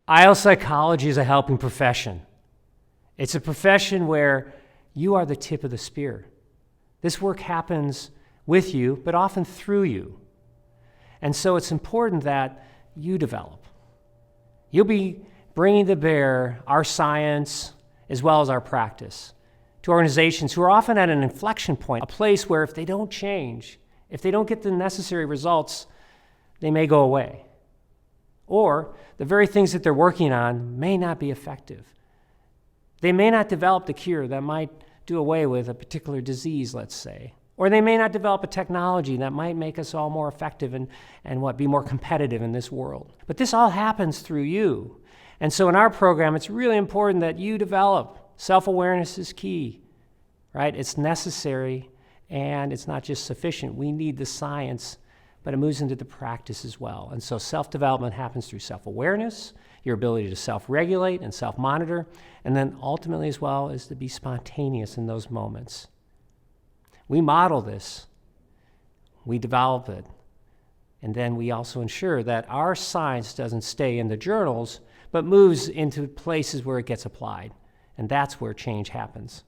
IELTS psychology is a helping profession. It's a profession where you are the tip of the spear. This work happens with you, but often through you. And so it's important that you develop. You'll be bringing to bear our science as well as our practice to organizations who are often at an inflection point, a place where if they don't change, if they don't get the necessary results, they may go away. Or the very things that they're working on may not be effective. They may not develop the cure that might do away with a particular disease, let's say. Or they may not develop a technology that might make us all more effective and be more competitive in this world. But this all happens through you. And so in our program, it's really important that you develop. Self-awareness is key, right? It's necessary, and it's not just sufficient. We need the science, but it moves into the practice as well. And so self-development happens through self-awareness, your ability to self-regulate and self-monitor, and then ultimately as well is to be spontaneous in those moments. We model this, we develop it, and then we also ensure that our science doesn't stay in the journals, but moves into places where it gets applied. And that's where change happens.